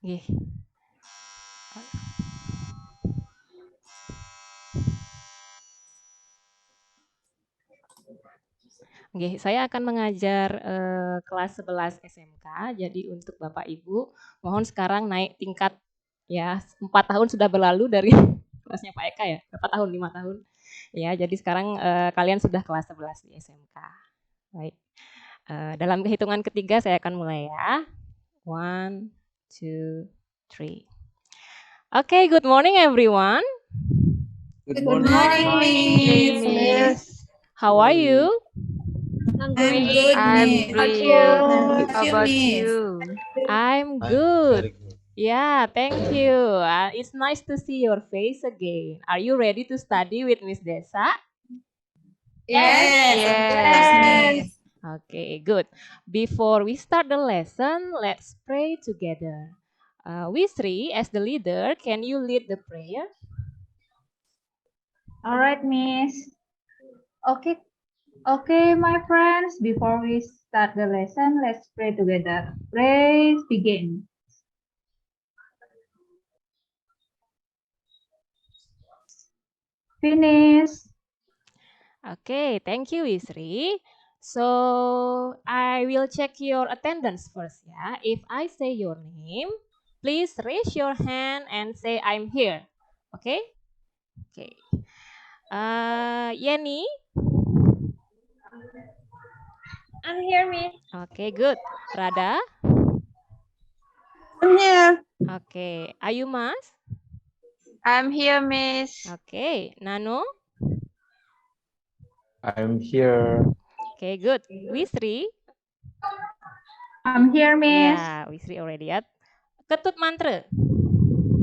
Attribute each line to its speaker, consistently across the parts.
Speaker 1: Nggih. Nggih, saya akan mengajar kelas 11 SMK. Jadi untuk Bapak Ibu, mohon sekarang naik tingkat ya. 4 tahun sudah berlalu dari kelasnya Pak Eka ya. Berapa tahun? 5 tahun. Ya, jadi sekarang kalian sudah kelas 11 di SMK. Baik. Dalam hitungan ketiga saya akan mulai ya. 1, 2, 3. Okay, good morning everyone.
Speaker 2: Good
Speaker 3: morning,
Speaker 2: Miss.
Speaker 1: How are you?
Speaker 3: I'm
Speaker 2: I'm
Speaker 3: great.
Speaker 2: good,
Speaker 3: I'm
Speaker 2: Miss.
Speaker 3: good.
Speaker 2: How about you?
Speaker 1: I'm good. Yeah, thank you. It's nice to see your face again. Are you ready to study with Miss Desa?
Speaker 2: Yes, of course, Miss.
Speaker 1: Okay, good. Before we start the lesson, let's pray together. We three, as the leader, can you lead the prayer?
Speaker 3: All right, Miss. Okay, my friends. Before we start the lesson, let's pray together. Praise begin. Finish.
Speaker 1: Okay, thank you, Isri. So I will check your attendance first, yeah. If I say your name, please raise your hand and say I'm here. Okay? Okay. Yeni.
Speaker 4: I'm here, Miss.
Speaker 1: Okay, good. Rada.
Speaker 2: I'm here.
Speaker 1: Okay. Ayumas.
Speaker 2: I'm here, Miss.
Speaker 1: Okay. Nano.
Speaker 5: I'm here.
Speaker 1: Okay, good. Wisri.
Speaker 3: I'm here, Miss.
Speaker 1: Yeah, Wisri already ya. Ketut Mantra.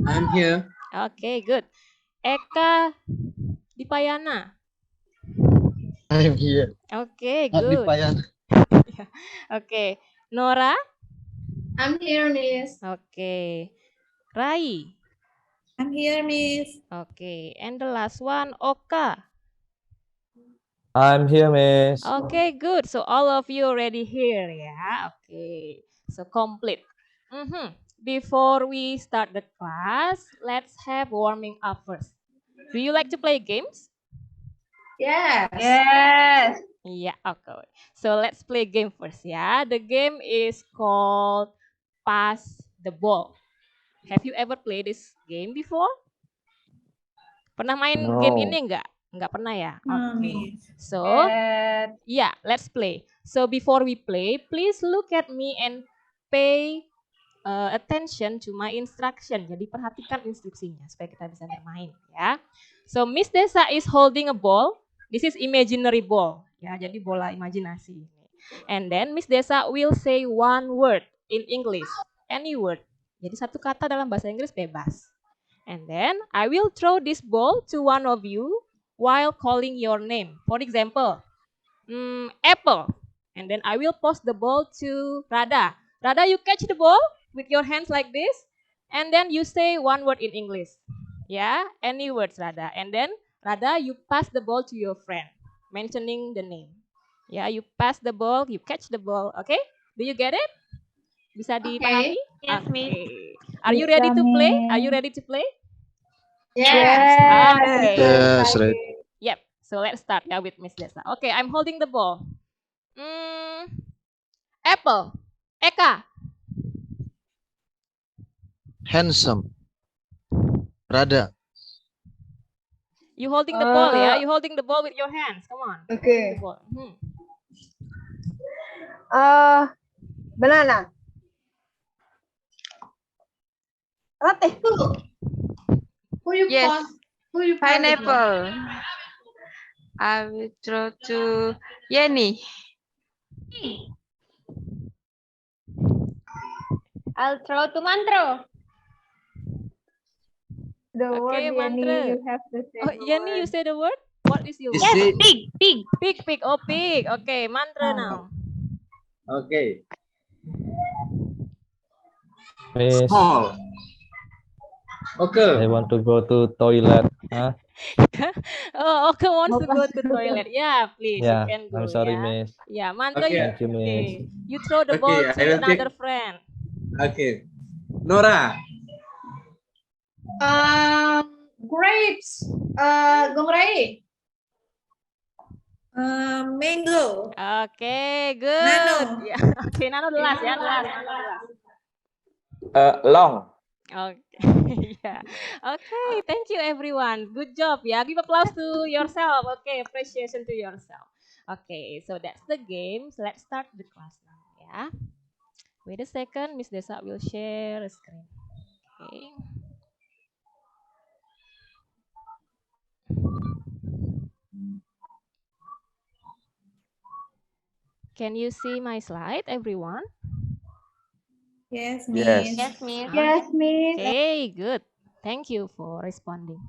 Speaker 6: I'm here.
Speaker 1: Okay, good. Eka Dipayana.
Speaker 6: I'm here.
Speaker 1: Okay,
Speaker 6: Not
Speaker 1: good.
Speaker 6: Dipayana.
Speaker 1: Okay. Nora.
Speaker 4: I'm here, Miss.
Speaker 1: Okay. Rai.
Speaker 2: I'm here, Miss.
Speaker 1: Okay. And the last one, Oka.
Speaker 5: I'm here, Miss.
Speaker 1: Okay, good. So all of you already here, yeah. Okay. So complete. Before we start the class, let's have warming up first. Do you like to play games?
Speaker 4: Yes.
Speaker 3: Yes.
Speaker 1: Yeah, okay. So let's play game first, yeah. The game is called Pass the Ball. Have you ever played this game before? Pernah main game
Speaker 5: No.
Speaker 1: ini enggak? Enggak pernah ya?
Speaker 2: No,
Speaker 1: Oke.
Speaker 2: Miss.
Speaker 1: So, yeah, let's play. So before we play, please look at me and pay attention to my instruction. Jadi perhatikan instruksinya supaya kita bisa bermain ya. So Miss Desa is holding a ball. This is imaginary ball. Ya, jadi bola imajinasi. And then Miss Desa will say one word in English. Any word. Jadi satu kata dalam bahasa Inggris bebas. And then I will throw this ball to one of you while calling your name. For example, Apple. And then I will post the ball to Rada. Rada, you catch the ball with your hands like this. And then you say one word in English. Yeah, any words, Rada. And then, Rada, you pass the ball to your friend, mentioning the name. Yeah, you pass the ball, you catch the ball. Okay? Do you get it? Bisa dipahami?
Speaker 4: Yes,
Speaker 1: Okay.
Speaker 4: Miss.
Speaker 1: Are you ready to play? Are you ready to play?
Speaker 4: Yes.
Speaker 1: Okay.
Speaker 6: Yes, right.
Speaker 1: Yep. So let's start ya with Miss Desa. Okay, I'm holding the ball. Apple. Eka.
Speaker 6: Handsome. Rada.
Speaker 1: You holding the ball ya? You holding the ball with your hands. Come on.
Speaker 2: Okay.
Speaker 7: Banana. Latte.
Speaker 4: Who you
Speaker 2: Yes.
Speaker 4: pass? Who you pass?
Speaker 2: Pineapple. I will throw to Yeni.
Speaker 4: I'll throw to Mantro.
Speaker 3: The
Speaker 1: Okay,
Speaker 3: word
Speaker 1: Mantra.
Speaker 3: Yeni, you have to say.
Speaker 1: Oh,
Speaker 3: the
Speaker 1: Yeni, you
Speaker 3: word.
Speaker 1: say the word? What is your
Speaker 6: Is
Speaker 1: word?
Speaker 6: it?
Speaker 4: Pig.
Speaker 1: Pig, pig. Oh, pig. Okay, Mantra now.
Speaker 6: Okay.
Speaker 5: Miss,
Speaker 6: Small. Okay.
Speaker 5: I want to go to toilet. Huh?
Speaker 1: Oh, Oka wants to go to toilet. Yeah, please.
Speaker 5: Yeah,
Speaker 1: You can go.
Speaker 5: I'm sorry,
Speaker 1: Yeah.
Speaker 5: Miss.
Speaker 1: Yeah, Mantra.
Speaker 6: Okay.
Speaker 5: Thank you, Miss.
Speaker 1: You throw the
Speaker 6: Okay,
Speaker 1: ball
Speaker 6: I
Speaker 1: to
Speaker 6: will
Speaker 1: another
Speaker 6: take-
Speaker 1: friend.
Speaker 6: Okay. Nora.
Speaker 4: Grapes. Gong Rai.
Speaker 2: Mango.
Speaker 1: Oke, good.
Speaker 2: Nano.
Speaker 1: Ya, oke, Nano jelas ya, jelas. Nano jelas.
Speaker 5: Long.
Speaker 1: Oke, ya. Oke, thank you everyone. Good job ya. Give applause to yourself. Oke, appreciation to yourself. Oke, so that's the game. So let's start the class now ya. Wait a second, Miss Desa will share a screen. Okay. Can you see my slide, everyone?
Speaker 2: Yes,
Speaker 5: Yes.
Speaker 4: Yes, Miss.
Speaker 3: Yes, Miss.
Speaker 1: Okay, good. Thank you for responding.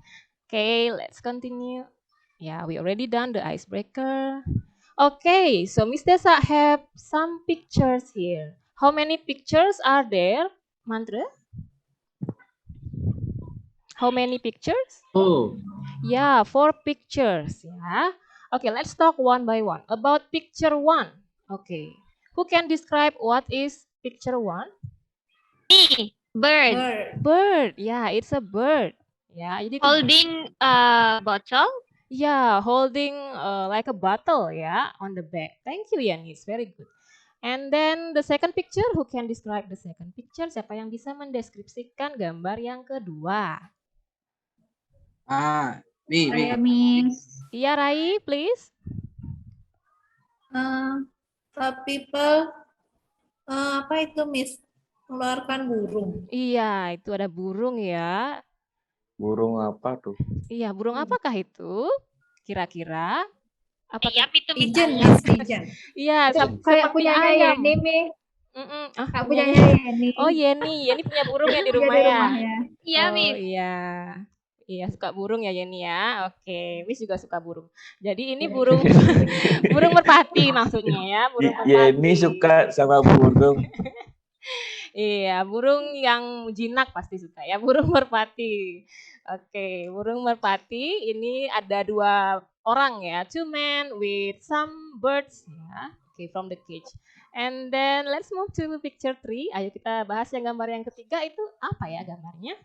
Speaker 1: Okay, let's continue. Yeah, we already done the icebreaker. Okay, so Miss Desa have some pictures here. How many pictures are there, Mantra? How many pictures?
Speaker 6: Oh,
Speaker 1: Yeah, 4 pictures. Yeah. Okay, let's talk one by one. About picture 1. Okay. Who can describe what is picture 1?
Speaker 4: Me. Bird.
Speaker 1: Bird. Yeah, it's a bird. Yeah, jadi itu-
Speaker 4: Holding a bottle.
Speaker 1: yeah, holding like a bottle, yeah, on the back. Thank you, Yanis. Very good. And then the second picture, who can describe the second picture? Siapa yang bisa mendeskripsikan gambar yang kedua?
Speaker 6: me.
Speaker 3: Saya, Miss.
Speaker 1: Iya, Rai, please.
Speaker 2: People. Apa itu, Miss? Mengeluarkan burung.
Speaker 1: Iya, itu ada burung ya.
Speaker 5: Burung apa tuh?
Speaker 1: Iya, burung apakah itu? Kira-kira? Apakah?
Speaker 4: Ayam itu Miss.
Speaker 2: Pigeon,
Speaker 4: Ayam.
Speaker 2: Miss. Pigeon.
Speaker 1: Iya,
Speaker 3: Kayak
Speaker 1: seperti
Speaker 3: punyanya
Speaker 1: ayam.
Speaker 3: Yeni, Miss.
Speaker 1: Ah,
Speaker 3: Kayak
Speaker 1: punyanya.
Speaker 3: punyanya Yeni.
Speaker 1: Oh, Yeni punya burung ya di
Speaker 3: Punya
Speaker 1: rumah
Speaker 3: di
Speaker 1: ya.
Speaker 3: rumahnya.
Speaker 4: Iya,
Speaker 1: Oh,
Speaker 4: Miss.
Speaker 1: iya. Iya, suka burung ya Yeni ya. Oke, Miss juga suka burung. Jadi ini burung burung merpati maksudnya ya, burung merpati.
Speaker 5: Yeni suka sama burung.
Speaker 1: Iya, burung yang jinak pasti suka ya, burung merpati. Oke, burung merpati ini ada 2 orang ya, 2 men with some birds ya. Oke, from the cage. And then let's move to picture 3. Ayo kita bahas yang gambar yang ketiga itu apa ya gambarnya?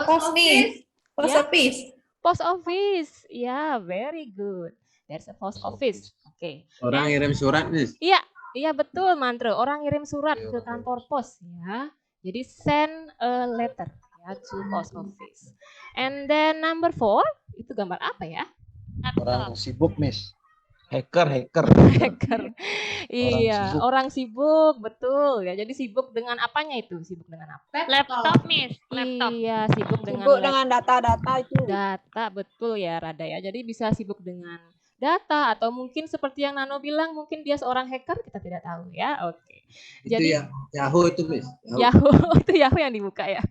Speaker 2: Post Miss. Post
Speaker 1: Ya.
Speaker 2: office.
Speaker 1: Post office. Ya, very good. There's a post office. Oke.
Speaker 6: Orang ngirim surat, Miss.
Speaker 1: Iya, iya betul Mantra. Orang ngirim surat ke kantor pos ya. Jadi send a letter ya to post office. And then number 4, itu gambar apa ya?
Speaker 6: Orang sibuk, Miss. Hacker.
Speaker 1: Hacker. Iya,
Speaker 6: sibuk.
Speaker 1: orang sibuk, betul ya. Jadi sibuk dengan apanya itu? Sibuk dengan apa?
Speaker 4: Laptop, Miss. Laptop.
Speaker 1: Iya, sibuk dengan
Speaker 7: Sibuk dengan data-data itu.
Speaker 1: data, betul ya Rada ya. Jadi bisa sibuk dengan data atau mungkin seperti yang Nano bilang mungkin dia seorang hacker, kita tidak tahu ya. Oke. Jadi
Speaker 6: Yahoo itu, Miss.
Speaker 1: Yahoo itu Yahoo yang dibuka ya.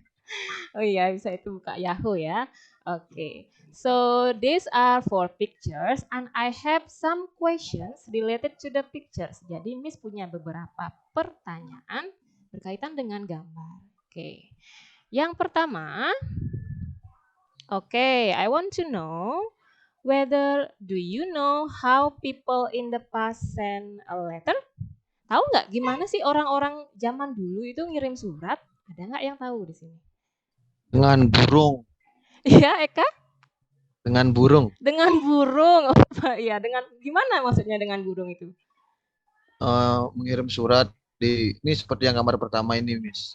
Speaker 1: Oh iya, bisa itu buka Yahoo ya. Oke. So these are 4 pictures and I have some questions related to the pictures. Jadi Miss punya beberapa pertanyaan berkaitan dengan gambar. Oke. Yang pertama, I want to know whether do you know how people in the past send a letter? Tahu nggak gimana sih orang-orang zaman dulu itu ngirim surat? Ada nggak yang tahu di sini?
Speaker 6: Dengan burung.
Speaker 1: Iya, Eka?
Speaker 6: Dengan burung.
Speaker 1: Dengan burung. Iya, dengan gimana maksudnya dengan burung itu?
Speaker 6: Mengirim surat ini seperti yang gambar pertama ini, Miss.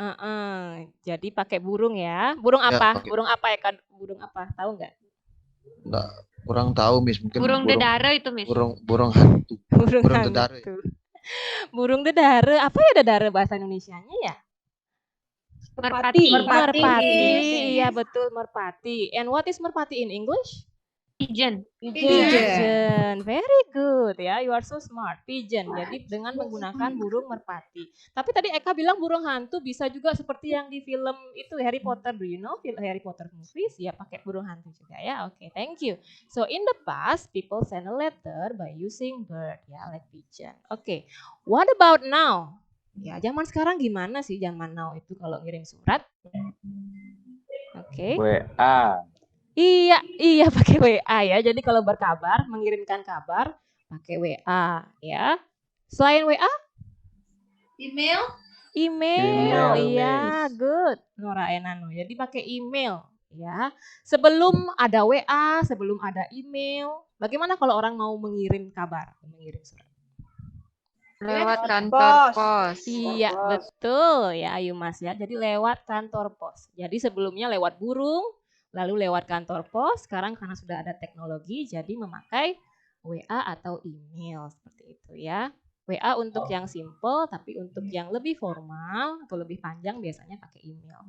Speaker 1: Jadi pakai burung ya. Burung
Speaker 6: Ya,
Speaker 1: apa?
Speaker 6: pakai.
Speaker 1: Burung apa Eka? Burung apa? Tahu nggak?
Speaker 6: Enggak, kurang tahu, Miss. Mungkin
Speaker 4: Burung dedara itu, Miss.
Speaker 6: burung hantu.
Speaker 1: Burung
Speaker 6: Burung
Speaker 1: hantu.
Speaker 6: dedara.
Speaker 1: Burung dedara. Apa ya dedara bahasa Indonesianya ya?
Speaker 4: Merpati.
Speaker 1: Merpati. Iya, betul merpati. And what is merpati in English?
Speaker 4: Pigeon.
Speaker 1: Pigeon. Very good ya. You are so smart. Pigeon. Jadi dengan menggunakan burung merpati. Tapi tadi Eka bilang burung hantu bisa juga seperti yang di film itu Harry Potter. Do you know Harry Potter movies? Ya pakai burung hantu juga ya. Oke, thank you. So in the past people send a letter by using bird ya, like pigeon. Oke. What about now? Ya, zaman sekarang gimana sih zaman now itu kalau ngirim surat? Oke.
Speaker 5: WA.
Speaker 1: Iya pakai WA ya. Jadi kalau berkabar, mengirimkan kabar pakai WA ya. Selain WA?
Speaker 4: Email.
Speaker 1: Email,
Speaker 5: Email,
Speaker 1: iya,
Speaker 5: Miss.
Speaker 1: good. Nora Enano. Jadi pakai email, ya. Sebelum ada WA, sebelum ada email. Bagaimana kalau orang mau mengirim kabar, mengirim surat?
Speaker 4: Lewat
Speaker 7: Lewat
Speaker 4: kantor
Speaker 7: pos.
Speaker 4: pos.
Speaker 1: Iya, betul ya Ayu Mas ya. Jadi lewat kantor pos. Jadi sebelumnya lewat burung, lalu lewat kantor pos. Sekarang karena sudah ada teknologi, jadi memakai WA atau email seperti itu ya. WA untuk yang simple, tapi untuk yang lebih formal atau lebih panjang biasanya pakai email.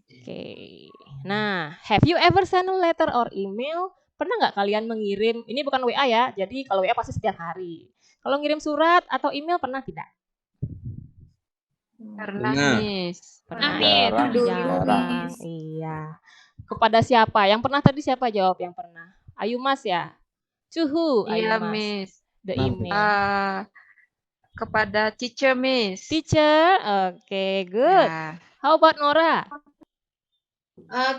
Speaker 1: Oke. Nah, have you ever sent a letter or email? Pernah nggak kalian mengirim? Ini bukan WA ya. Jadi kalau WA pasti setiap hari. Kalau ngirim surat atau email pernah tidak?
Speaker 4: Pernah,
Speaker 6: Pernah.
Speaker 4: Miss.
Speaker 1: Pernah.
Speaker 4: Miss.
Speaker 5: Jarang,
Speaker 1: Jarang. Iya. Kepada siapa? Yang pernah tadi siapa jawab yang pernah? Ayu Mas ya? To who? Ayu
Speaker 4: Iya,
Speaker 1: Mas.
Speaker 4: Miss.
Speaker 1: The
Speaker 6: Kenapa?
Speaker 1: email.
Speaker 4: Kepada teacher, Miss.
Speaker 1: Teacher. Oke, good.
Speaker 4: Ya.
Speaker 1: How about Nora?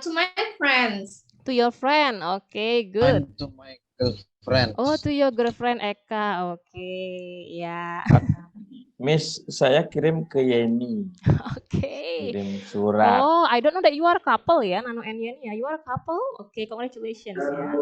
Speaker 2: To my friends.
Speaker 1: To your friend. Oke, good.
Speaker 6: I'm to my girlfriend.
Speaker 1: Oh, to your girlfriend Eka. Oke, ya.
Speaker 5: Miss, saya kirim ke Yeni.
Speaker 1: Oke.
Speaker 5: Kirim surat.
Speaker 1: Oh, I don't know that you are a couple ya, Nano and Yeni ya. You are a couple? Oke, congratulations ya.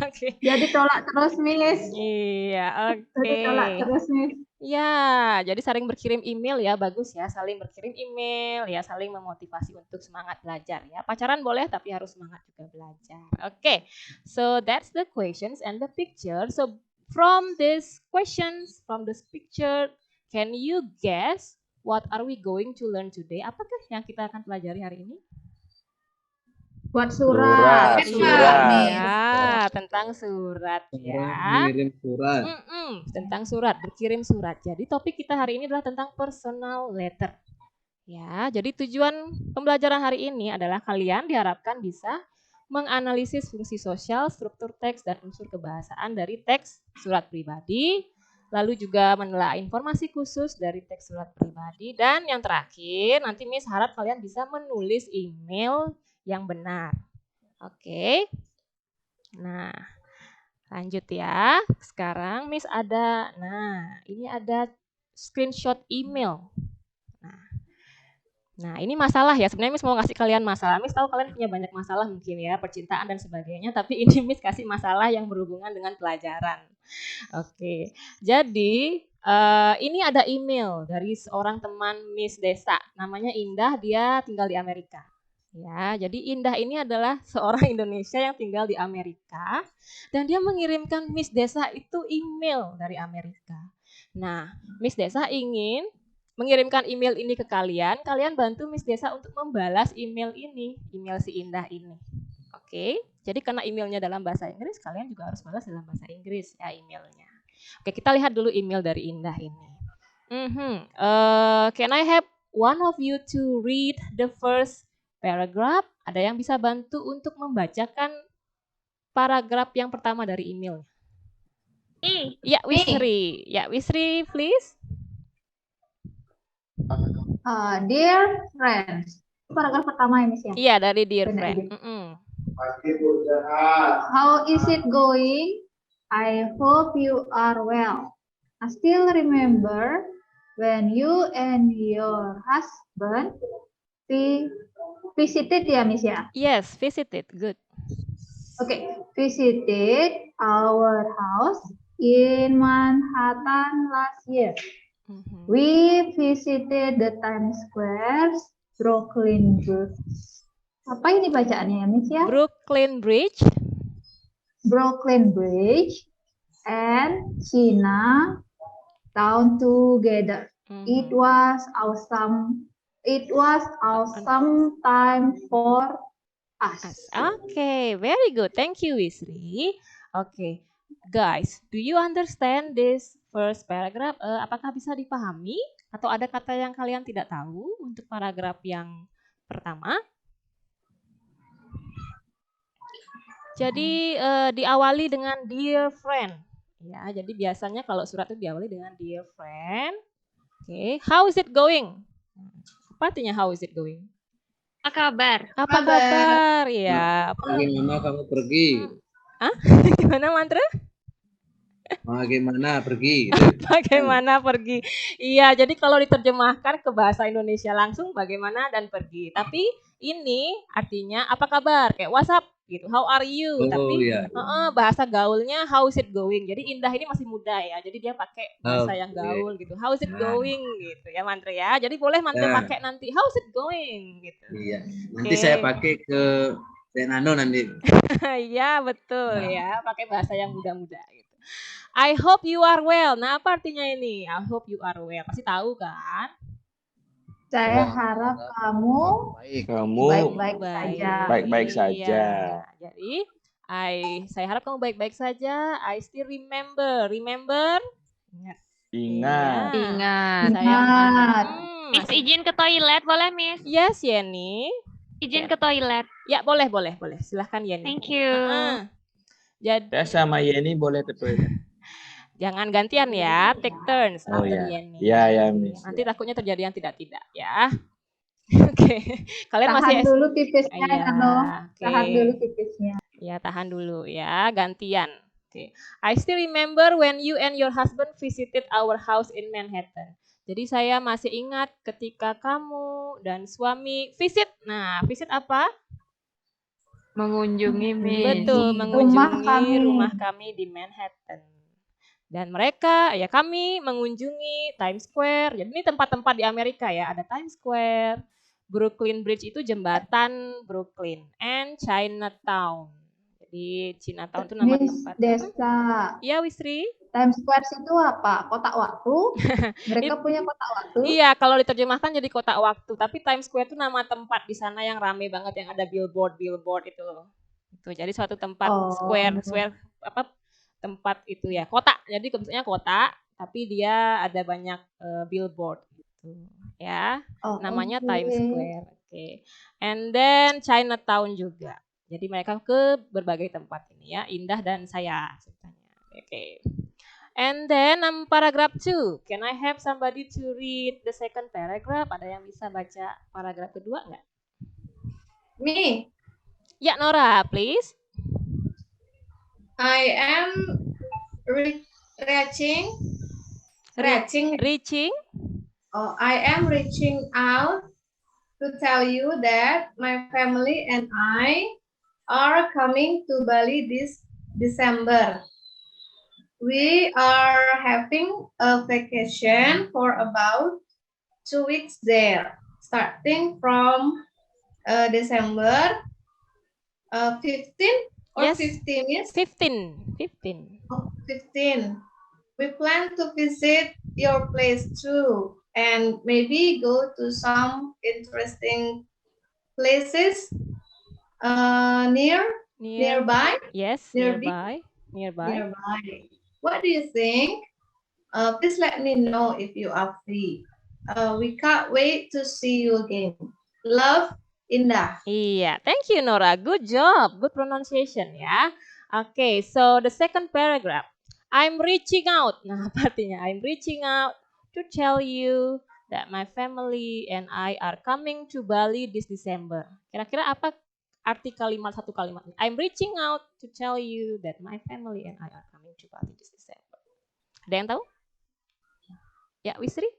Speaker 1: Oke.
Speaker 3: Jadi tolak terus, Miss.
Speaker 1: Iya, oke.
Speaker 3: Jadi tolak terus, Miss.
Speaker 1: Ya, jadi saling berkirim email ya, bagus ya. Saling berkirim email ya, saling memotivasi untuk semangat belajar ya. Pacaran boleh tapi harus semangat juga belajar. Oke. So that's the questions and the picture. So from these questions, from this picture, can you guess what are we going to learn today? Apakah yang kita akan pelajari hari ini?
Speaker 3: Buat surat.
Speaker 5: Surat.
Speaker 1: Ya, tentang surat ya.
Speaker 6: Kirim surat.
Speaker 1: Tentang surat, berkirim surat. Jadi topik kita hari ini adalah tentang personal letter. Ya, jadi tujuan pembelajaran hari ini adalah kalian diharapkan bisa menganalisis fungsi sosial, struktur teks, dan unsur kebahasaan dari teks surat pribadi, lalu juga menelaah informasi khusus dari teks surat pribadi, dan yang terakhir, nanti Miss harap kalian bisa menulis email yang benar. Oke. Nah, lanjut ya. Sekarang Miss ada, ini ada screenshot email. Nah, ini masalah ya. Sebenarnya Miss mau ngasih kalian masalah. Miss tahu kalian punya banyak masalah mungkin ya, percintaan dan sebagainya. Tapi ini Miss kasih masalah yang berhubungan dengan pelajaran. Oke. Jadi, ini ada email dari seorang teman Miss Desa. Namanya Indah, dia tinggal di Amerika. Ya, jadi Indah ini adalah seorang Indonesia yang tinggal di Amerika. Dan dia mengirimkan Miss Desa itu email dari Amerika. Nah, Miss Desa ingin mengirimkan email ini ke kalian, kalian bantu Miss Desa untuk membalas email ini, email si Indah ini. Oke, jadi karena emailnya dalam bahasa Inggris, kalian juga harus balas dalam bahasa Inggris ya emailnya. Oke, kita lihat dulu email dari Indah ini. Can I have one of you to read the first paragraph? Ada yang bisa bantu untuk membacakan paragraf yang pertama dari email? Ya, Wisri. Ya, Wisri, please.
Speaker 3: Dear friends, paragraf pertama ini sih ya.
Speaker 1: Iya, dari dear
Speaker 3: Benar,
Speaker 1: friend.
Speaker 3: How is it going? I hope you are well. I still remember when you and your husband visited ya, Miss ya?
Speaker 1: Yes, visited. Good.
Speaker 3: Okay, visited our house in Manhattan last year. We visited the Times Square, Brooklyn Bridge. Apa ini bacaannya ya, Miss ya?
Speaker 1: Brooklyn Bridge.
Speaker 3: Brooklyn Bridge and China Town together. It was awesome. It was awesome time for us.
Speaker 1: Okay, very good. Thank you, Wisri. Okay, guys, do you understand this first paragraph? Apakah bisa dipahami? Atau ada kata yang kalian tidak tahu untuk paragraf yang pertama? Jadi diawali dengan dear friend. Ya, jadi biasanya kalau surat itu diawali dengan dear friend. Oke, how is it going? Apa artinya how is it going?
Speaker 4: Apa kabar?
Speaker 1: Apa kabar? Ya.
Speaker 6: Bagaimana kamu pergi?
Speaker 1: Gimana mantra?
Speaker 8: Bagaimana pergi?
Speaker 1: Bagaimana pergi? Iya, jadi kalau diterjemahkan ke bahasa Indonesia langsung bagaimana dan pergi. Tapi ini artinya apa kabar? Kayak WhatsApp gitu. How are you?
Speaker 8: Oh
Speaker 1: Tapi
Speaker 8: ya.
Speaker 1: bahasa gaulnya how is it going? Jadi Indah ini masih muda ya. Jadi dia pakai bahasa yang
Speaker 8: Oke.
Speaker 1: gaul gitu. How is it
Speaker 8: Nah.
Speaker 1: going gitu ya Mantre ya. Jadi boleh Mantre
Speaker 8: Ya.
Speaker 1: pakai nanti how is it going gitu.
Speaker 8: Iya. Nanti saya
Speaker 1: Oke.
Speaker 8: pakai ke Nano nanti.
Speaker 1: Iya, betul
Speaker 8: Nah.
Speaker 1: ya. Pakai bahasa yang muda-muda gitu. I hope you are well. Nah, apa artinya ini? I hope you are well. Pasti tahu kan?
Speaker 3: Saya
Speaker 6: Ya,
Speaker 3: harap kamu
Speaker 6: baik.
Speaker 5: Kamu
Speaker 3: baik-baik saja.
Speaker 5: baik-baik saja.
Speaker 1: Iya. Jadi, saya harap kamu baik-baik saja. I still remember. Remember? Ingat.
Speaker 5: Ingat.
Speaker 1: Iya.
Speaker 4: Ingat.
Speaker 1: Saya
Speaker 3: Ingat.
Speaker 4: Miss izin ke toilet boleh Miss?
Speaker 1: Yes, Yeni.
Speaker 4: Izin ke toilet.
Speaker 1: Ya, boleh. Silahkan Yeni.
Speaker 4: Thank you.
Speaker 1: Jadi
Speaker 5: Saya sama Yeni boleh ke toilet.
Speaker 1: jangan gantian ya, take turns
Speaker 5: Oh
Speaker 1: after
Speaker 5: ya.
Speaker 1: Yeni.
Speaker 5: Ya, Miss.
Speaker 1: Nanti takutnya terjadi yang tidak-tidak ya. Oke. Kalian masih
Speaker 3: Tahan dulu tipisnya,
Speaker 1: Iya,
Speaker 3: Nano.
Speaker 1: oke.
Speaker 3: Tahan dulu tipisnya.
Speaker 1: Ya, tahan dulu ya, gantian. Oke. I still remember when you and your husband visited our house in Manhattan. Jadi saya masih ingat ketika kamu dan suami visit. Nah, visit apa?
Speaker 4: Mengunjungi Miss.
Speaker 1: Betul,
Speaker 3: Rumah
Speaker 1: mengunjungi
Speaker 3: kami.
Speaker 1: rumah kami di Manhattan. Dan mereka, ya kami mengunjungi Times Square. Jadi ini tempat-tempat di Amerika ya. Ada Times Square, Brooklyn Bridge itu jembatan Brooklyn, and Chinatown. Jadi Chinatown itu nama
Speaker 3: Miss
Speaker 1: tempat.
Speaker 3: Desa,
Speaker 1: Iya, Wisri?
Speaker 3: Times Square itu apa? Kotak waktu? Mereka punya kotak waktu?
Speaker 1: Iya, kalau diterjemahkan jadi kotak waktu. Tapi Times Square itu nama tempat di sana yang rame banget, yang ada billboard itu loh. Itu jadi suatu tempat square apa tempat itu ya kotak. Jadi bentuknya kotak, tapi dia ada banyak billboard gitu ya. Namanya Times Square. Oke. And then Chinatown juga. Jadi mereka ke berbagai tempat ini ya, Indah dan saya ceritanya. Oke. And then paragraph 2. Can I have somebody to read the second paragraph? Ada yang bisa baca paragraf kedua nggak?
Speaker 2: Me.
Speaker 1: Ya, Nora, please.
Speaker 2: I am reaching. Oh, I am reaching out to tell you that my family and I are coming to Bali this December. We are having a vacation for about 2 weeks there, starting from December 15 or
Speaker 1: Yes.
Speaker 2: 15 years?
Speaker 1: 15.
Speaker 2: Oh, 15. We plan to visit your place too, and maybe go to some interesting places nearby.
Speaker 1: Yes, nearby.
Speaker 2: What do you think? Please let me know if you are free. We can't wait to see you again. Love, Indah.
Speaker 1: Iya, thank you Nora. Good job. Good pronunciation ya. Okay, so the second paragraph. I'm reaching out. Nah, apa artinya? I'm reaching out to tell you that my family and I are coming to Bali this December. Kira-kira apa arti satu kalimat? I'm reaching out to tell you that my family and I are coming to Bali this December. Ada yang tahu? Ya, Wisri?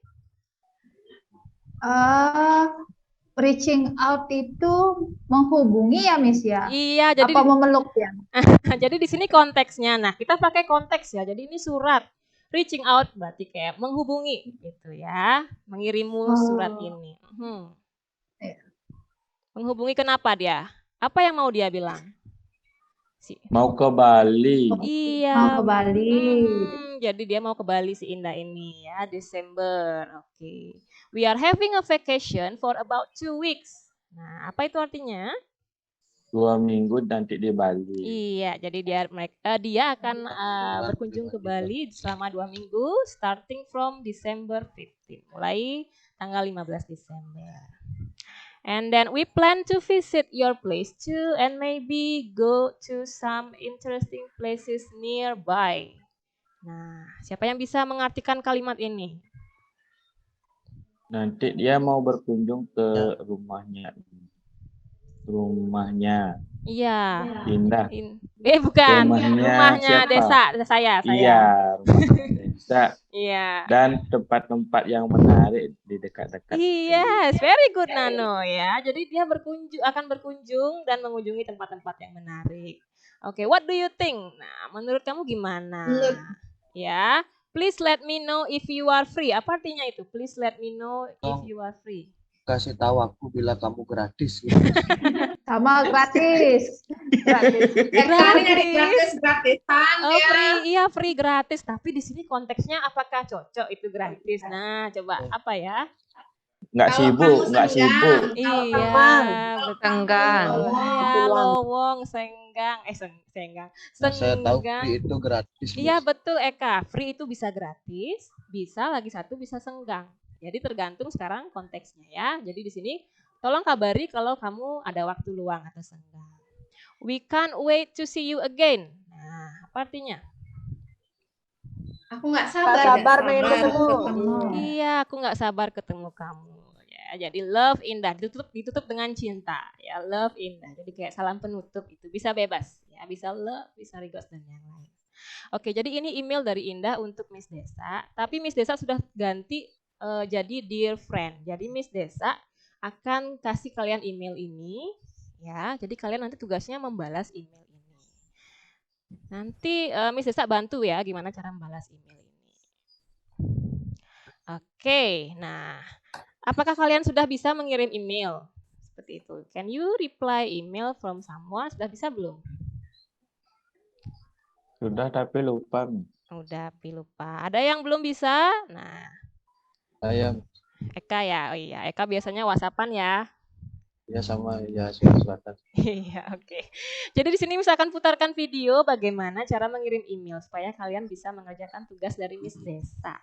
Speaker 3: Reaching out itu menghubungi ya, Miss ya?
Speaker 1: Iya, jadi
Speaker 3: apa memeluk ya?
Speaker 1: Jadi di sini konteksnya. Nah, kita pakai konteks ya. Jadi ini surat. Reaching out berarti kayak menghubungi gitu ya. Mengirimu surat ini. Menghubungi kenapa dia? Apa yang mau dia bilang?
Speaker 5: Mau ke Bali.
Speaker 1: Iya.
Speaker 3: Mau ke Bali.
Speaker 1: Jadi dia mau ke Bali si Indah ini ya, Desember. Oke. We are having a vacation for about 2 weeks. Nah, apa itu artinya?
Speaker 5: 2 minggu nanti di Bali.
Speaker 1: Iya, jadi dia akan berkunjung ke Bali selama 2 minggu, starting from December 15, mulai tanggal 15 Desember. And then we plan to visit your place too, and maybe go to some interesting places nearby. Nah, siapa yang bisa mengartikan kalimat ini?
Speaker 5: Nanti dia mau berkunjung ke rumahnya. Iya.
Speaker 1: Indah. Bukan.
Speaker 5: Rumahnya
Speaker 1: Rumahnya
Speaker 5: siapa?
Speaker 1: Desa, saya.
Speaker 5: Iya, rumahnya Desa.
Speaker 1: Iya.
Speaker 5: Dan tempat-tempat yang menarik di dekat-dekat.
Speaker 1: Yes, very good Nano ya. Jadi dia akan berkunjung dan mengunjungi tempat-tempat yang menarik. Oke, what do you think? Nah, menurut kamu gimana?
Speaker 2: Menurut
Speaker 1: Ya, please let me know if you are free. Apa artinya itu? Please let me know if you are free.
Speaker 6: Kasih tahu aku bila kamu gratis gitu.
Speaker 3: Sama gratis. Gratis.
Speaker 2: Kami nyari gratisan
Speaker 1: Oh,
Speaker 2: ya.
Speaker 1: free, iya free gratis. Tapi di sini konteksnya apakah cocok itu gratis? Nah, coba apa ya?
Speaker 5: Nggak
Speaker 2: Kalau
Speaker 5: sibuk,
Speaker 2: kamu
Speaker 5: nggak
Speaker 2: senggang,
Speaker 5: sibuk.
Speaker 2: kalau
Speaker 1: Iya,
Speaker 2: kamu
Speaker 4: Senggang.
Speaker 1: Iya,
Speaker 7: Peluang.
Speaker 1: lowong, senggang, senggang,
Speaker 6: Nah, saya tahu
Speaker 1: senggang.
Speaker 6: free itu gratis.
Speaker 1: Iya
Speaker 6: Miss.
Speaker 1: betul Eka, free itu bisa gratis, bisa lagi satu bisa senggang. Jadi tergantung sekarang konteksnya ya. Jadi di sini tolong kabari kalau kamu ada waktu luang atau senggang. We can't wait to see you again. Nah, apa artinya?
Speaker 2: Aku nggak
Speaker 7: Gak
Speaker 2: sabar,
Speaker 7: sabar pengen ketemu.
Speaker 1: Iya, aku nggak sabar ketemu kamu. Ya, jadi love indah ditutup dengan cinta. Ya, love indah. Jadi kayak salam penutup itu bisa bebas. Ya, bisa love, bisa regards dan yang lain. Oke, jadi ini email dari Indah untuk Miss Desa. Tapi Miss Desa sudah ganti jadi dear friend. Jadi Miss Desa akan kasih kalian email ini. Ya, jadi kalian nanti tugasnya membalas email ini. Nanti Miss Desa bantu ya gimana cara membalas email ini. Oke, nah apakah kalian sudah bisa mengirim email? Seperti itu. Can you reply email from someone? Sudah bisa belum?
Speaker 5: Sudah tapi lupa.
Speaker 1: Udah, tapi lupa. Ada yang belum bisa? Nah,
Speaker 6: Saya
Speaker 1: Eka ya. Oh iya, Eka biasanya WhatsAppan ya.
Speaker 6: ya sama ya Selatan.
Speaker 1: Iya, oke. Jadi di sini misalkan putarkan video bagaimana cara mengirim email supaya kalian bisa mengerjakan tugas dari Miss Desa.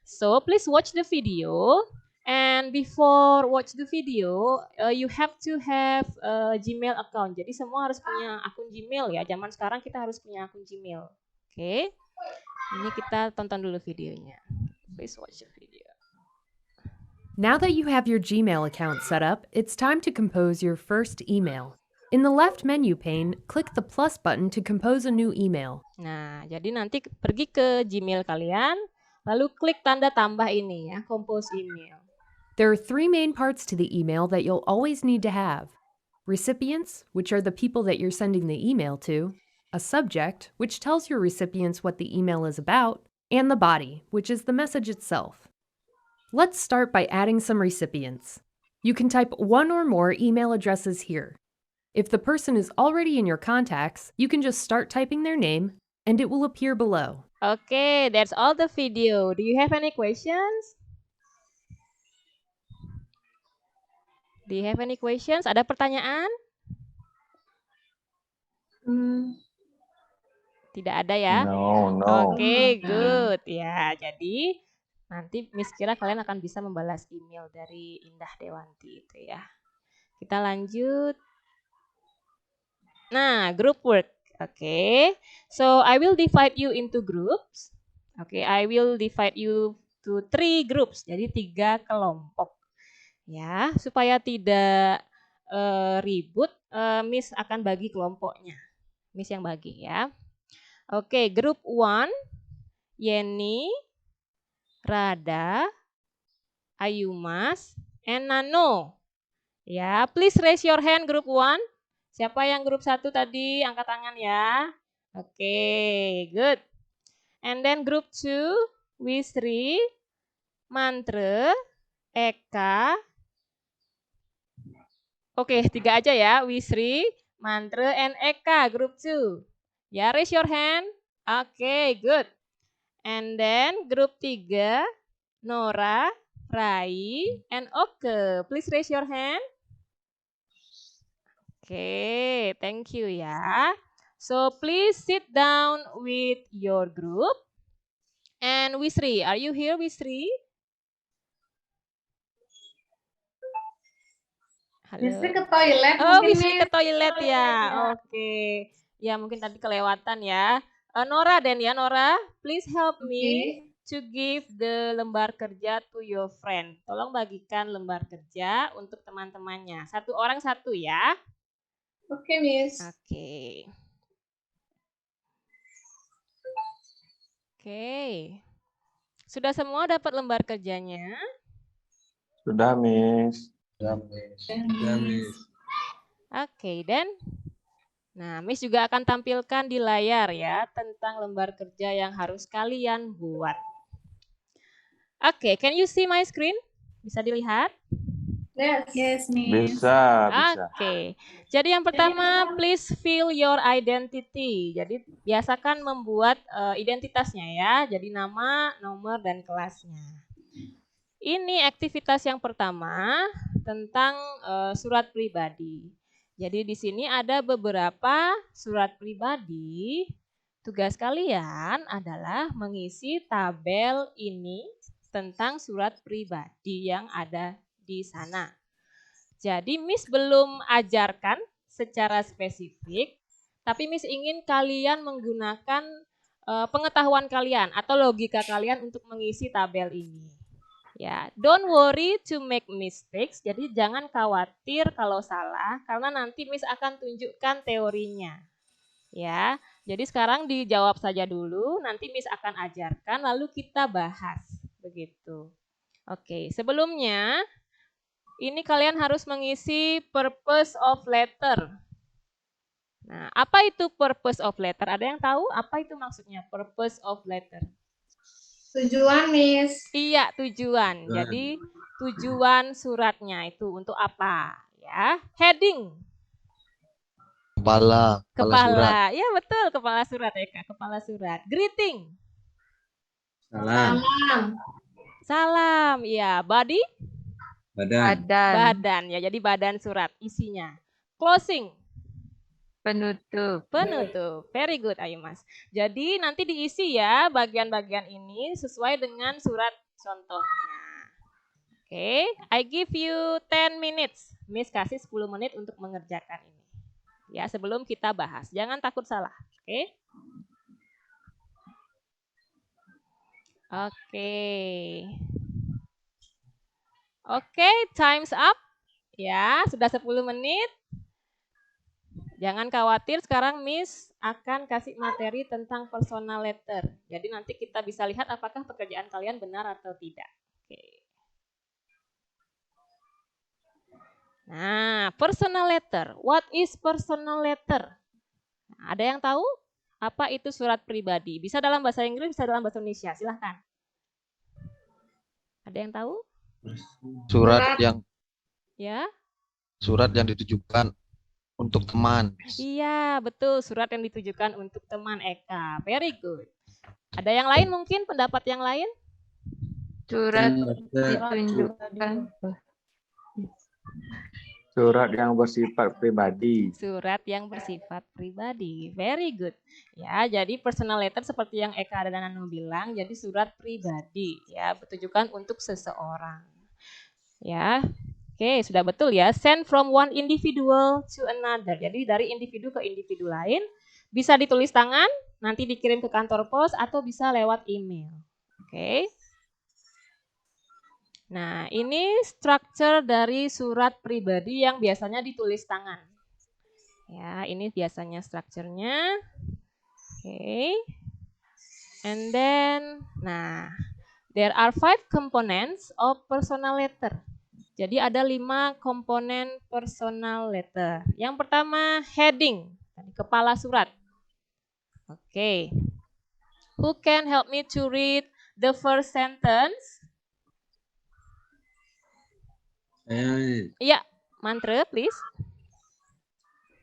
Speaker 1: So, please watch the video. And before watch the video, you have to have a Gmail account. Jadi semua harus punya akun Gmail ya. Zaman sekarang kita harus punya akun Gmail. Oke. Ini kita tonton dulu videonya. Please watch the video.
Speaker 9: Now that you have your Gmail account set up, it's time to compose your first email. In the left menu pane, click the plus button to compose a new email.
Speaker 1: Nah, jadi nanti pergi ke Gmail kalian, lalu klik tanda tambah ini ya, compose email.
Speaker 9: There are three main parts to the email that you'll always need to have. Recipients, which are the people that you're sending the email to, a subject, which tells your recipients what the email is about, and the body, which is the message itself. Let's start by adding some recipients. You can type one or more email addresses here. If the person is already in your contacts, you can just start typing their name, and it will appear below.
Speaker 1: Okay, that's all the video. Do you have any questions? Do you have any questions? Ada pertanyaan? Tidak ada ya?
Speaker 5: No.
Speaker 1: Oke, good. Ya, jadi nanti Miss kira kalian akan bisa membalas email dari Indah Dewanti itu ya. Kita lanjut. Nah, group work. Oke. So, I will divide you into groups. Oke, I will divide you to 3 groups. Jadi 3 kelompok. Ya, supaya tidak ribut, Miss akan bagi kelompoknya. Miss yang bagi ya. Oke, group 1, Yeni, Rada, Ayumas, and Nano. Ya, please raise your hand group 1. Siapa yang grup 1 tadi? Angkat tangan ya. Oke, good. And then group 2, Wisri, Mantre, Eka. Oke, 3 aja ya. Wisri, Mantre, and Eka, group 2. Ya, raise your hand. Oke, good. And then group 3, Nora, Rai, and Oke. Please raise your hand. Oke, thank you ya. So, please sit down with your group. And Wisri, are you here, Wisri? Halo.
Speaker 2: Wisri ke toilet.
Speaker 1: Oh,
Speaker 2: mungkin,
Speaker 1: Wisri ke
Speaker 2: Miss.
Speaker 1: toilet ya. Oke. Ya, mungkin tadi kelewatan ya. Nora dan ya, Nora, please help me to give the lembar kerja to your friend. Tolong bagikan lembar kerja untuk teman-temannya. 1 orang 1 ya.
Speaker 2: Oke, Miss.
Speaker 1: Oke. Oke. Sudah semua dapat lembar kerjanya?
Speaker 5: Sudah, Miss.
Speaker 8: Ya, Miss.
Speaker 1: Oke, dan nah, Miss juga akan tampilkan di layar ya tentang lembar kerja yang harus kalian buat. Oke, can you see my screen? Bisa dilihat?
Speaker 2: Yes.
Speaker 5: Bisa.
Speaker 1: Oke. Jadi yang pertama, please fill your identity. Jadi biasakan membuat identitasnya ya. Jadi nama, nomor, dan kelasnya. Ini aktivitas yang pertama tentang surat pribadi. Jadi di sini ada beberapa surat pribadi. Tugas kalian adalah mengisi tabel ini tentang surat pribadi yang ada di sana. Jadi Miss belum ajarkan secara spesifik, tapi Miss ingin kalian menggunakan pengetahuan kalian atau logika kalian untuk mengisi tabel ini. Ya, don't worry to make mistakes. Jadi jangan khawatir kalau salah karena nanti Miss akan tunjukkan teorinya. Ya, jadi sekarang dijawab saja dulu, nanti Miss akan ajarkan lalu kita bahas. Begitu. Oke, sebelumnya ini kalian harus mengisi purpose of letter. Nah, apa itu purpose of letter? Ada yang tahu apa itu maksudnya purpose of letter?
Speaker 2: Tujuan, Miss.
Speaker 1: Iya, tujuan. Jadi tujuan suratnya itu untuk apa? Ya, heading.
Speaker 6: Kepala surat.
Speaker 1: Ya betul, kepala surat ya Kak, kepala surat. Greeting.
Speaker 8: Salam.
Speaker 1: Salam, ya. Body.
Speaker 8: Badan.
Speaker 1: Badan ya, jadi badan surat isinya. Closing.
Speaker 4: Penutup.
Speaker 1: Very good, ayo Mas. Jadi nanti diisi ya bagian-bagian ini sesuai dengan surat contohnya. Oke, I give you 10 minutes. Miss kasih 10 menit untuk mengerjakan ini. Ya, sebelum kita bahas. Jangan takut salah, oke? Oke, time's up. Ya, sudah 10 menit. Jangan khawatir, sekarang Miss akan kasih materi tentang personal letter. Jadi nanti kita bisa lihat apakah pekerjaan kalian benar atau tidak. Oke. Nah, personal letter. What is personal letter? Nah, ada yang tahu apa itu surat pribadi? Bisa dalam bahasa Inggris, bisa dalam bahasa Indonesia. Silahkan. Ada yang tahu?
Speaker 6: Surat yang ditujukan untuk teman.
Speaker 1: Iya, betul. Surat yang ditujukan untuk teman Eka. Very good. Ada yang lain mungkin? Pendapat yang lain?
Speaker 4: Surat ditunjukkan.
Speaker 5: Surat yang bersifat pribadi.
Speaker 1: Surat yang bersifat pribadi. Very good. Ya, jadi personal letter seperti yang Eka dan Nano bilang, jadi surat pribadi ya, ditujukan untuk seseorang. Ya. Oke, sudah betul ya. Send from one individual to another. Jadi dari individu ke individu lain, bisa ditulis tangan, nanti dikirim ke kantor pos atau bisa lewat email. Oke. Nah, ini struktur dari surat pribadi yang biasanya ditulis tangan. Ya, ini biasanya strukturnya. Oke. And then, nah, there are 5 components of personal letter. Jadi ada 5 komponen personal letter. Yang pertama, heading, kepala surat. Oke. Who can help me to read the first sentence? Iya, Mantra, please.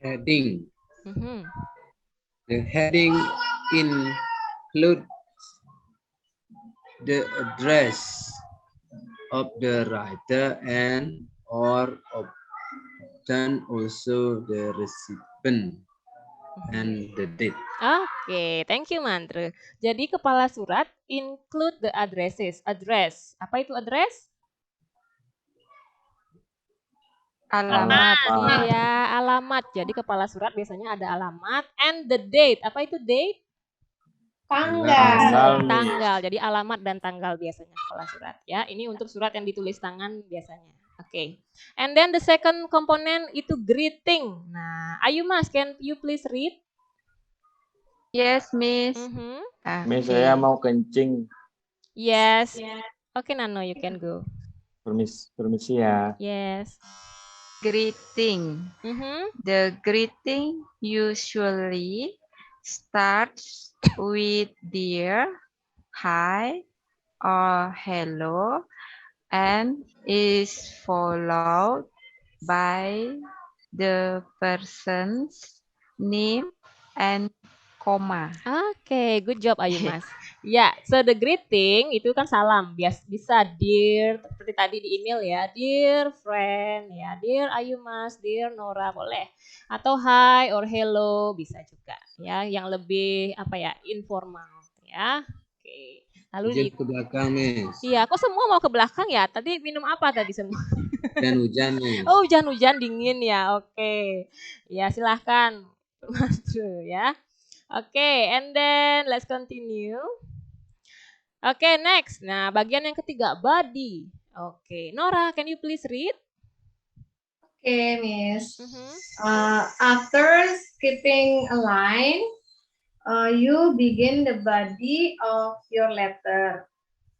Speaker 8: Heading. The heading includes the address of the writer and or often also the recipient and the date.
Speaker 1: Oke, thank you Mantra. Jadi kepala surat include the addresses. Address. Apa itu address?
Speaker 4: Alamat.
Speaker 1: Iya, alamat. Jadi kepala surat biasanya ada alamat and the date. Apa itu date? Tanggal. Jadi alamat dan tanggal biasanya kepala surat ya. Ini untuk surat yang ditulis tangan biasanya. Oke. And then the second component itu greeting. Nah, Ayu Mas, can you please read?
Speaker 4: Yes, Miss.
Speaker 1: Mhm.
Speaker 5: Miss,
Speaker 4: Okay.
Speaker 5: saya mau kencing.
Speaker 1: Yes. Okay, Nano, you can go.
Speaker 5: Permisi ya.
Speaker 1: Yes.
Speaker 4: Greeting.
Speaker 1: Mhm.
Speaker 4: The greeting usually starts with dear, hi, or hello, and is followed by the person's name and comma.
Speaker 1: Oke, good job Ayu Mas. Ya, so the greeting itu kan salam. Bisa dear seperti tadi di email ya, dear friend ya, dear Ayu Mas, dear Nora boleh. Atau hi or hello bisa juga ya, yang lebih apa ya, informal ya. Oke. Lalu
Speaker 8: Izin ke belakang, Miss.
Speaker 1: iya, kok semua mau ke belakang ya? Tadi minum apa tadi semua?
Speaker 8: Dan hujan, Miss.
Speaker 1: Oh, hujan-hujan dingin ya. Oke. Ya, silahkan Mas Dru ya. Oke, and then let's continue. Oke, next. Nah, bagian yang ketiga, body. Oke, Nora, can you please read?
Speaker 2: Okay, Miss.
Speaker 1: Mhm.
Speaker 2: After skipping a line, you begin the body of your letter,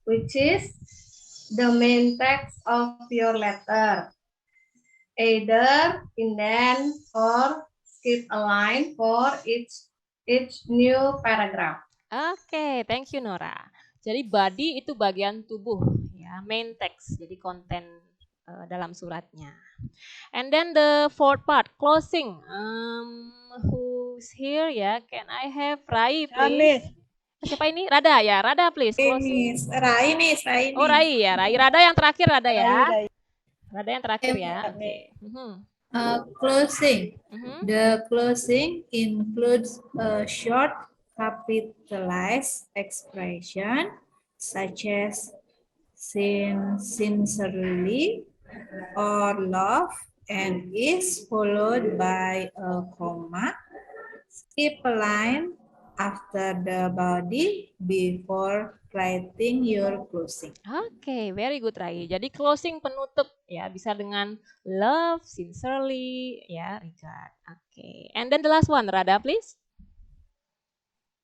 Speaker 2: which is the main text of your letter. Either indent or skip a line for each new paragraph.
Speaker 1: Oke, thank you Nora. Jadi body itu bagian tubuh ya, main text. Jadi konten dalam suratnya. And then the fourth part, closing. Who's here ya? Can I have Rai please? Siapa ini? Rada ya, Rada please. Closing.
Speaker 7: Rai, Miss.
Speaker 1: Oh Rai ya, Rai. Rada yang terakhir Rada ya.
Speaker 7: Rai.
Speaker 1: Rada yang terakhir ya. Oke.
Speaker 7: Closing.
Speaker 1: Mhm.
Speaker 7: The closing includes a short capitalized expression such as sincerely or love and is followed by a comma. Skip a line after the body before writing your closing.
Speaker 1: Oke, very good Rai. Jadi closing penutup ya bisa dengan love, sincerely, ya regard. Oke. And then the last one, Rada please.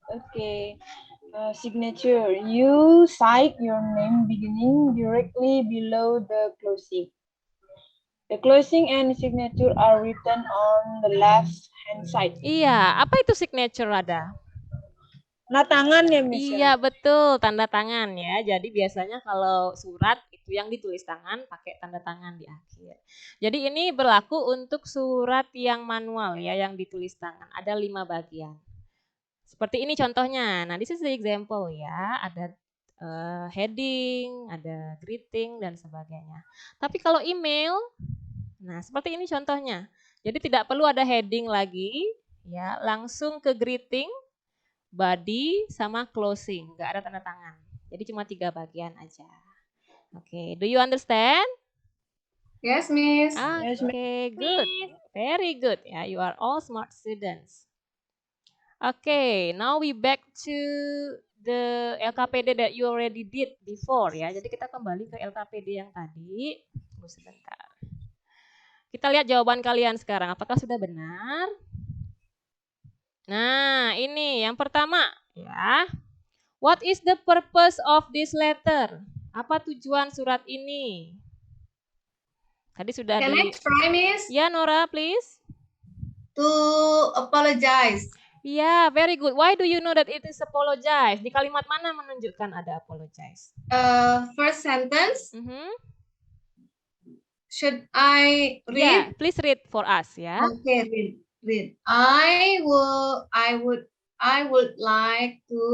Speaker 10: Okay. Signature. You cite your name beginning directly below the closing. The closing and signature are written on the left hand side.
Speaker 1: Iya, apa itu signature Rada?
Speaker 10: Tanda tangan ya, Miss?
Speaker 1: Iya, betul, tanda tangan ya. Jadi biasanya kalau surat itu yang ditulis tangan pakai tanda tangan di akhir. Jadi ini berlaku untuk surat yang manual ya, yang ditulis tangan. Ada 5 bagian. Seperti ini contohnya. Nah, this is the example ya. Ada heading, ada greeting dan sebagainya. Tapi kalau email, nah seperti ini contohnya. Jadi tidak perlu ada heading lagi, ya, langsung ke greeting, body sama closing, nggak ada tanda tangan. Jadi cuma 3 bagian aja. Oke, do you understand?
Speaker 2: Yes, Miss.
Speaker 1: Okay, good. Very good. Yeah, you are all smart students. Okay, now we back to the LKPD that you already did before ya. Jadi kita kembali ke LKPD yang tadi. Tunggu sebentar. Kita lihat jawaban kalian sekarang. Apakah sudah benar? Nah, ini yang pertama ya. What is the purpose of this letter? Apa tujuan surat ini? Tadi sudah
Speaker 2: Can I try, Miss?
Speaker 1: Ya, Nora, please.
Speaker 2: To apologize.
Speaker 1: Yeah, very good. Why do you know that it is apologize? Di kalimat mana menunjukkan ada apologize?
Speaker 2: First sentence.
Speaker 1: Mhm.
Speaker 2: Should I read?
Speaker 1: Yeah, please read for us ya.
Speaker 2: Okay, read. I would like to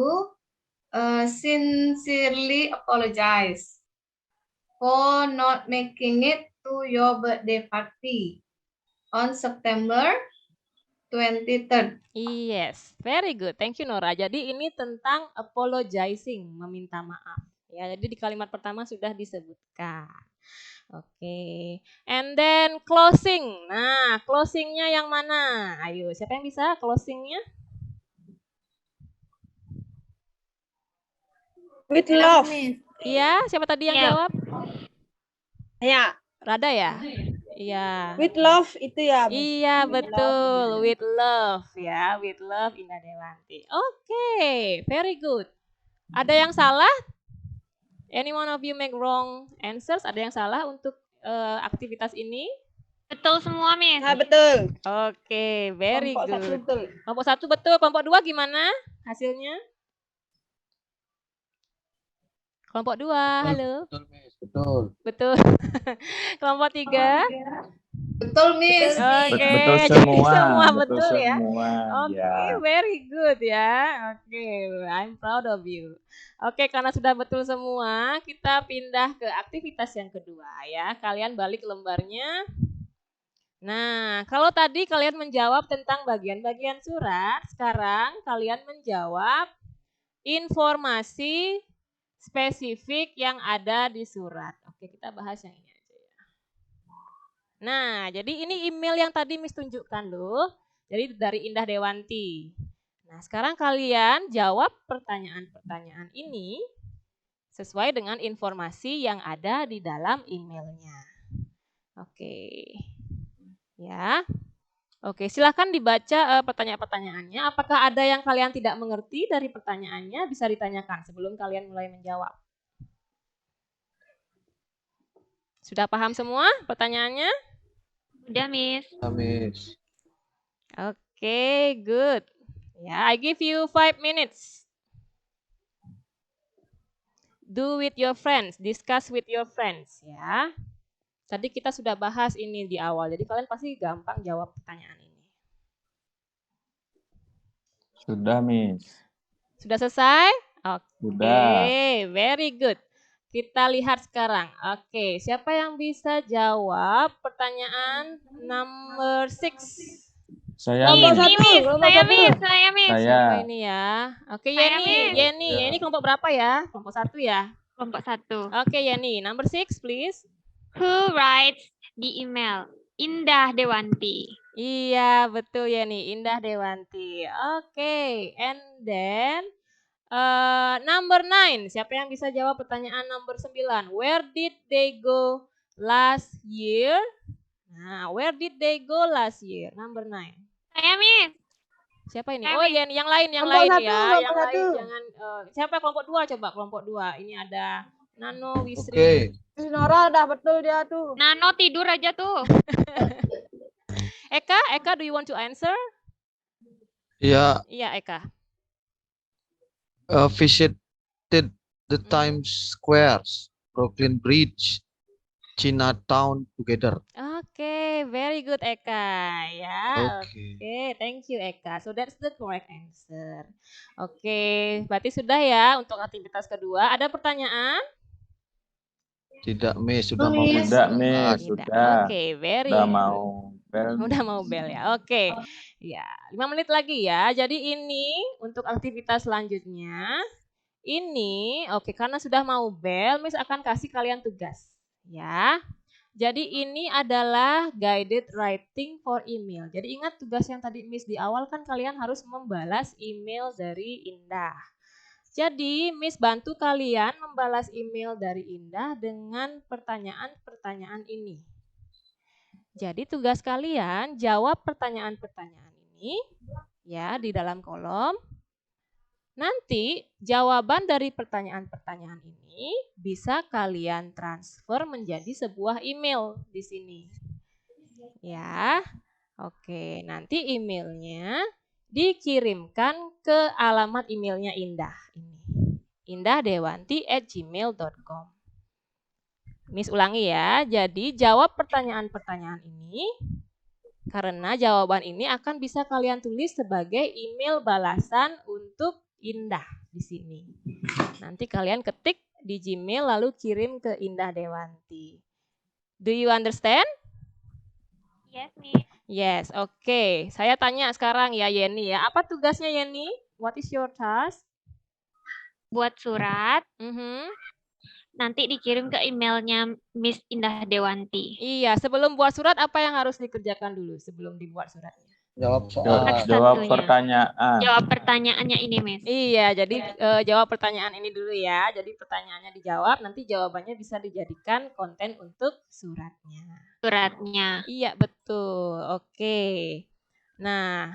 Speaker 2: sincerely apologize for not making it to your birthday party on September 23rd.
Speaker 1: Yes, very good. Thank you Nora. Jadi ini tentang apologizing, meminta maaf. Ya, jadi di kalimat pertama sudah disebutkan. Oke. And then closing. Nah, closingnya yang mana? Ayo, siapa yang bisa closingnya?
Speaker 10: With love.
Speaker 1: Iya, siapa tadi yang jawab?
Speaker 10: Ya.
Speaker 1: Rada ya? Iya.
Speaker 10: With love itu ya, Miss.
Speaker 1: Iya,
Speaker 10: With love.
Speaker 1: betul. With love ya, with love Indah Dewanti. Oke, very good. Ada yang salah? Any one of you make wrong answers? Ada yang salah untuk aktivitas ini?
Speaker 11: Betul semua, Miss.
Speaker 10: Nah, betul.
Speaker 1: Oke, very
Speaker 10: Kelompok satu
Speaker 1: good.
Speaker 10: betul.
Speaker 1: Kelompok 1 betul, kelompok 2 gimana hasilnya? Kelompok 2, halo.
Speaker 6: Betul, Miss. Betul.
Speaker 1: Betul. Kelompok 3.
Speaker 2: Betul, Miss.
Speaker 1: Oke,
Speaker 5: Betul
Speaker 1: jadi
Speaker 5: semua.
Speaker 1: semua
Speaker 5: Betul
Speaker 1: betul ya.
Speaker 5: semua.
Speaker 1: Oke,
Speaker 5: Ya.
Speaker 1: very good ya. Oke, I'm proud of you. Oke, karena sudah betul semua, kita pindah ke aktivitas yang kedua ya. Kalian balik lembarnya. Nah, kalau tadi kalian menjawab tentang bagian-bagian surat, sekarang kalian menjawab informasi spesifik yang ada di surat. Oke, kita bahas yang ini aja ya. Nah, jadi ini email yang tadi Miss tunjukkan loh. Jadi dari Indah Dewanti. Nah, sekarang kalian jawab pertanyaan-pertanyaan ini sesuai dengan informasi yang ada di dalam emailnya. Oke. Ya. Oke, silakan dibaca pertanyaan-pertanyaannya. Apakah ada yang kalian tidak mengerti dari pertanyaannya? Bisa ditanyakan sebelum kalian mulai menjawab. Sudah paham semua pertanyaannya?
Speaker 11: Udah, Miss.
Speaker 6: Miss.
Speaker 1: Oke, good. Ya, I give you 5 minutes. Do with your friends, discuss with your friends, ya. Tadi kita sudah bahas ini di awal, jadi kalian pasti gampang jawab pertanyaan ini.
Speaker 5: Sudah, Miss.
Speaker 1: Sudah selesai? Oke,
Speaker 5: Sudah.
Speaker 1: very good. Kita lihat sekarang. Oke, siapa yang bisa jawab pertanyaan number 6?
Speaker 5: Saya,
Speaker 11: Miss,
Speaker 5: Miss.
Speaker 11: Miss. Saya, Miss. Saya, Miss.
Speaker 5: Saya.
Speaker 1: Siapa ini ya? Oke,
Speaker 11: Saya,
Speaker 1: Yeni.
Speaker 11: Miss.
Speaker 1: Yeni,
Speaker 5: Ya.
Speaker 1: Yeni kelompok berapa ya? Kelompok 1 ya?
Speaker 11: Kelompok 1.
Speaker 1: Oke, Yeni. Number 6, please.
Speaker 11: Who writes the email? Indah Dewanti.
Speaker 1: Iya, betul Yeni. Indah Dewanti. Oke, and then number 9. Siapa yang bisa jawab pertanyaan number 9? Where did they go last year? Nah, where did they go last year? Number 9.
Speaker 11: Saya, Miss.
Speaker 1: Siapa ini?
Speaker 11: Saya,
Speaker 1: Oh,
Speaker 11: Miss.
Speaker 1: Yeni, yang lain
Speaker 10: Kelompok
Speaker 1: ya.
Speaker 10: satu, kelompok
Speaker 1: Yang lain
Speaker 10: satu.
Speaker 1: jangan siapa kelompok 2 coba kelompok 2. Ini ada Nano, Wisri.
Speaker 6: Oke.
Speaker 10: Miss Nora udah betul dia tuh.
Speaker 11: Nano tidur aja tuh.
Speaker 1: Eka, do you want to answer?
Speaker 6: Ya,
Speaker 1: Iya, Eka.
Speaker 6: visited the Times Squares, Brooklyn Bridge, Chinatown together.
Speaker 1: Oke, very good Eka. Ya,
Speaker 6: Oke.
Speaker 1: oke, thank you Eka. So that's the correct answer. Oke, berarti sudah ya untuk aktivitas kedua. Ada pertanyaan?
Speaker 6: Tidak, Miss. Sudah mau
Speaker 2: Miss.
Speaker 5: Tidak, Miss.
Speaker 1: Tidak.
Speaker 5: Sudah.
Speaker 1: Oke, very
Speaker 5: Udah
Speaker 1: good.
Speaker 5: mau bel.
Speaker 1: Udah mau bel ya. Oke. Ya, 5 menit lagi ya. Jadi ini untuk aktivitas selanjutnya. Ini oke karena sudah mau bel, Miss akan kasih kalian tugas. Ya. Jadi ini adalah guided writing for email. Jadi ingat tugas yang tadi Miss di awal kan kalian harus membalas email dari Indah. Jadi Miss bantu kalian membalas email dari Indah dengan pertanyaan-pertanyaan ini. Jadi tugas kalian jawab pertanyaan-pertanyaan ini ya di dalam kolom. Nanti jawaban dari pertanyaan-pertanyaan ini bisa kalian transfer menjadi sebuah email di sini. Ya. Oke, nanti emailnya dikirimkan ke alamat emailnya Indah ini. indahdewanti@gmail.com. Miss ulangi ya. Jadi jawab pertanyaan-pertanyaan ini karena jawaban ini akan bisa kalian tulis sebagai email balasan untuk Indah di sini. Nanti kalian ketik di Gmail lalu kirim ke Indah Dewanti. Do you understand?
Speaker 11: Yes, Miss.
Speaker 1: Yes, oke. Saya tanya sekarang ya Yeni ya. Apa tugasnya Yeni? What is your task?
Speaker 11: Buat surat,
Speaker 1: Mhm.
Speaker 11: nanti dikirim ke emailnya Miss Indah Dewanti.
Speaker 1: Iya, sebelum buat surat apa yang harus dikerjakan dulu sebelum dibuat suratnya?
Speaker 6: Jawab
Speaker 11: Next
Speaker 6: soal.
Speaker 5: Jawab
Speaker 11: satunya.
Speaker 5: pertanyaan.
Speaker 11: Jawab pertanyaannya ini, Miss.
Speaker 1: Iya, jadi jawab pertanyaan ini dulu ya. Jadi pertanyaannya dijawab, nanti jawabannya bisa dijadikan konten untuk suratnya.
Speaker 11: Suratnya.
Speaker 1: Iya, betul. Oke. Nah,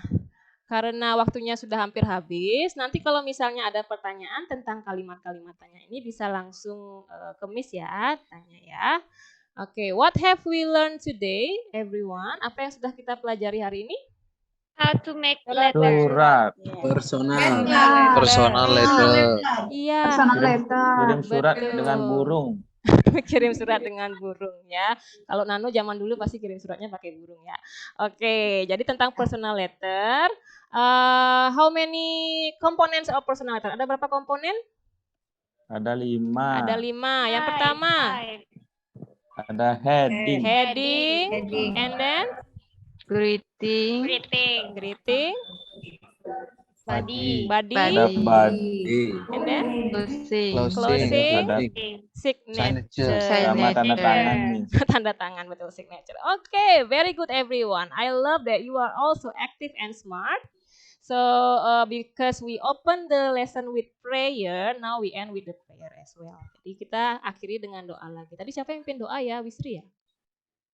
Speaker 1: karena waktunya sudah hampir habis, nanti kalau misalnya ada pertanyaan tentang kalimat-kalimat tanya ini bisa langsung ke Miss ya, tanya ya. Oke, what have we learned today, everyone? Apa yang sudah kita pelajari hari ini?
Speaker 11: How to make letter.
Speaker 5: Surat.
Speaker 8: Personal.
Speaker 6: Personal letter.
Speaker 1: Iya.
Speaker 3: Personal letter.
Speaker 5: Kirim surat
Speaker 1: Betul.
Speaker 5: dengan burung.
Speaker 1: Kirim surat dengan burung ya. Kalau Nano zaman dulu pasti kirim suratnya pakai burung ya. Oke, jadi tentang personal letter. How many components of personal letter? Ada berapa komponen?
Speaker 5: Ada 5.
Speaker 1: Ada 5. Yang pertama,
Speaker 5: Ada heading.
Speaker 1: heading, and then
Speaker 4: Greeting.
Speaker 1: greeting,
Speaker 11: Body.
Speaker 1: body,
Speaker 5: Ada body.
Speaker 1: and then
Speaker 4: Closing.
Speaker 1: closing,
Speaker 5: Ada
Speaker 1: signature.
Speaker 5: sama tanda tangan nih.
Speaker 1: Tanda tangan, betul, signature. Okay, very good everyone. I love that you are also active and smart. So because we open the lesson with prayer, now we end with the prayer as well. Jadi kita akhiri dengan doa lagi. Tadi siapa yang pimpin doa ya, Wisri ya?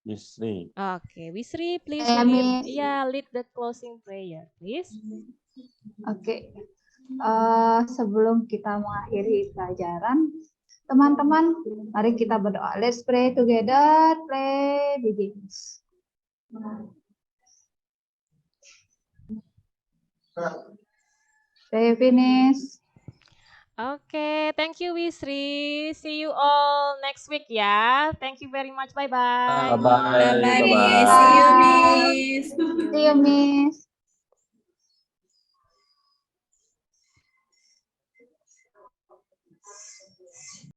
Speaker 5: Istri.
Speaker 1: Oke, Wisri please
Speaker 3: Miss.
Speaker 1: lead the closing prayer, please.
Speaker 3: Oke. Sebelum kita mengakhiri pelajaran, teman-teman, mari kita berdoa. Let's pray together. Pray begins. Pray finish.
Speaker 1: Oke, thank you Wisri. See you all next week ya. Thank you very much. Bye-bye.
Speaker 5: Bye-bye.
Speaker 7: Bye-bye,
Speaker 5: Bye-bye.
Speaker 7: Miss. See you, Miss.
Speaker 3: See you, Miss.